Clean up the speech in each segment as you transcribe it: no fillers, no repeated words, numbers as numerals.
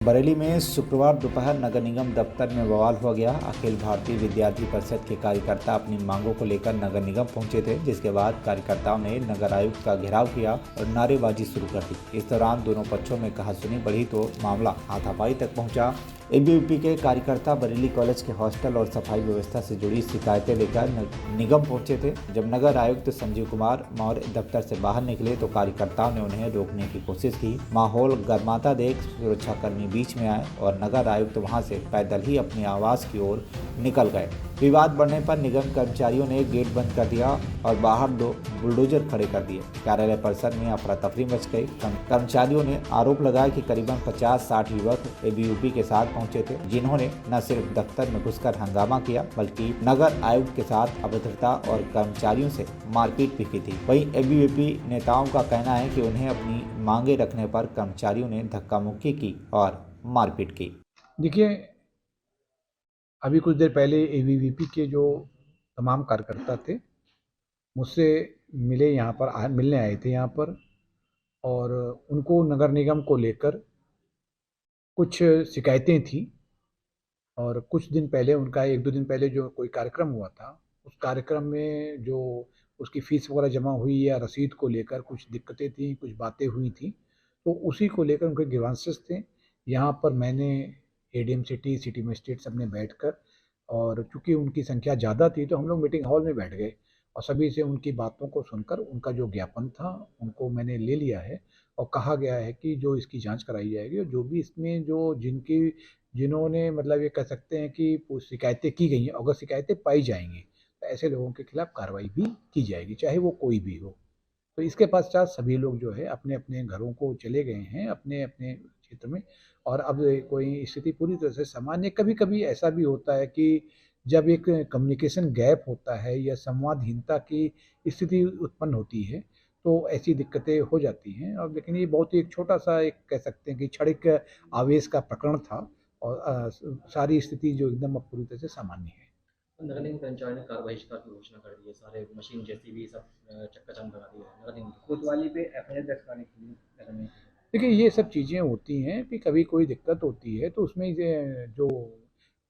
बरेली में शुक्रवार दोपहर नगर निगम दफ्तर में बवाल हो गया। अखिल भारतीय विद्यार्थी परिषद के कार्यकर्ता अपनी मांगों को लेकर नगर निगम पहुंचे थे, जिसके बाद कार्यकर्ताओं ने नगर आयुक्त का घेराव किया और नारेबाजी शुरू कर दी। इस दौरान दोनों पक्षों में कहासुनी बढ़ी तो मामला हाथापाई तक पहुंचा। एबीवीपी के कार्यकर्ता बरेली कॉलेज के हॉस्टल और सफाई व्यवस्था से जुड़ी शिकायतें लेकर निगम पहुंचे थे। जब नगर आयुक्त संजीव कुमार मौर्य दफ्तर से बाहर निकले तो कार्यकर्ताओं ने उन्हें रोकने की कोशिश की। माहौल गर्माता देख सुरक्षाकर्मी बीच में आए और नगर आयुक्त वहां से पैदल ही अपने आवास की ओर निकल गए। विवाद बढ़ने पर निगम कर्मचारियों ने गेट बंद कर दिया और बाहर 2 बुलडोजर खड़े कर दिए। कार्यालय परिसर में अफरा तफरी मच गई। कर्मचारियों ने आरोप लगाया कि करीबन 50-60 युवक एबीवीपी के साथ पहुंचे थे, जिन्होंने न सिर्फ दफ्तर में घुसकर हंगामा किया बल्कि नगर आयुक्त के साथ अभद्रता और कर्मचारियों से मारपीट भी की थी। वहीं एबीवीपी नेताओं का कहना है कि उन्हें अपनी मांगे रखने पर कर्मचारियों ने धक्का मुक्की की और मारपीट की। देखिए, अभी कुछ देर पहले एबीवीपी के जो तमाम कार्यकर्ता थे मुझसे मिले, यहाँ पर मिलने आए थे यहाँ पर, और उनको नगर निगम को लेकर कुछ शिकायतें थी। और कुछ दिन पहले उनका 1-2 दिन पहले जो कोई कार्यक्रम हुआ था, उस कार्यक्रम में जो उसकी फ़ीस वगैरह जमा हुई या रसीद को लेकर कुछ दिक्कतें थी, कुछ बातें हुई थी, तो उसी को लेकर उनके ग्रीवांसेस थे। यहाँ पर मैंने एडीएम सिटी, सिटी मजिस्ट्रेट सब ने बैठकर, और चूँकि उनकी संख्या ज़्यादा थी तो हम लोग मीटिंग हॉल में बैठ गए और सभी से उनकी बातों को सुनकर उनका जो ज्ञापन था उनको मैंने ले लिया है। और कहा गया है कि जो इसकी जाँच कराई जाएगी और जो भी इसमें जो जिन्होंने मतलब ये कह सकते हैं कि शिकायतें की गई हैं, अगर शिकायतें पाई जाएंगी तो ऐसे लोगों के खिलाफ कार्रवाई भी की जाएगी, चाहे वो कोई भी हो। तो इसके पश्चात सभी लोग जो है अपने अपने घरों को चले गए हैं, अपने अपने क्षेत्र में। और अब कोई स्थिति पूरी तरह से सामान्य। कभी कभी ऐसा भी होता है कि जब एक कम्युनिकेशन गैप होता है या संवादहीनता की स्थिति उत्पन्न होती है तो ऐसी दिक्कतें हो जाती हैं। और लेकिन ये बहुत ही एक छोटा सा, एक कह सकते हैं कि क्षणिक आवेश का प्रकरण था, और सारी स्थिति जो एकदम अब पूरी तरह से सामान्य है। नगर निगम कर्मचारियों ने कार्रवाई की घोषणा कर दी है। सारे मशीन जेसीबी सब चक्का-जाम लगा दिया है नगर निगम की। कोतवाली पे एफआईआर दर्ज कराने के लिए नगर निगम। देखिए, ये सब चीज़ें होती हैं कि कभी कोई दिक्कत होती है तो उसमें जो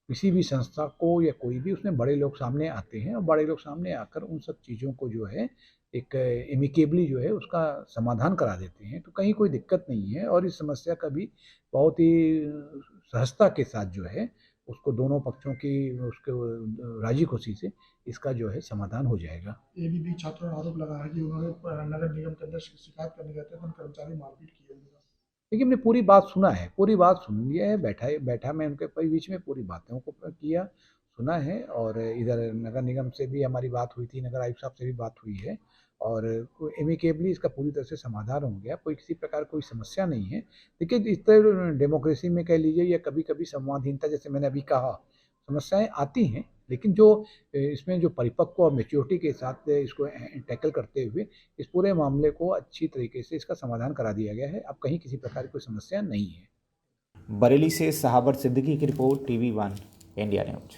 किसी भी संस्था को या कोई भी, उसमें बड़े लोग सामने आते हैं और बड़े लोग सामने आकर उन सब चीज़ों को जो है एक एमिकेबली जो है उसका समाधान करा देते हैं। तो कहीं कोई दिक्कत नहीं है और इस समस्या का भी बहुत ही सहजता के साथ जो है उसको दोनों पक्षों की उसके राजी खुशी से इसका जो है समाधान हो जाएगा। एबीवी छात्रों ने आरोप लगाया है कि उन्होंने नगर निगम के अंदर शिकायत करने गए थे तो कर्मचारी मारपीट की है उनका। देखिए, हमने पूरी बात सुना है, पूरी बात सुन लिया है, बैठा मैं उनके बीच में पूरी बातों को किया, सुना है। और इधर नगर निगम से भी हमारी बात हुई थी, नगर आयुक्त साहब से भी बात हुई है और एमिकेबली इसका पूरी तरह से समाधान हो गया। कोई किसी प्रकार कोई समस्या नहीं है। देखिए, इस तरह डेमोक्रेसी में कह लीजिए या कभी-कभी संवादहीनता, जैसे मैंने अभी कहा, समस्याएँ आती हैं, लेकिन जो इसमें जो परिपक्व और मैच्योरिटी के साथ इसको टैकल करते हुए इस पूरे मामले को अच्छी तरीके से इसका समाधान करा दिया गया है। अब कहीं किसी प्रकार की कोई समस्या नहीं है। बरेली से सहाबर सिद्दीकी की रिपोर्ट, टीवी 1 इंडिया न्यूज।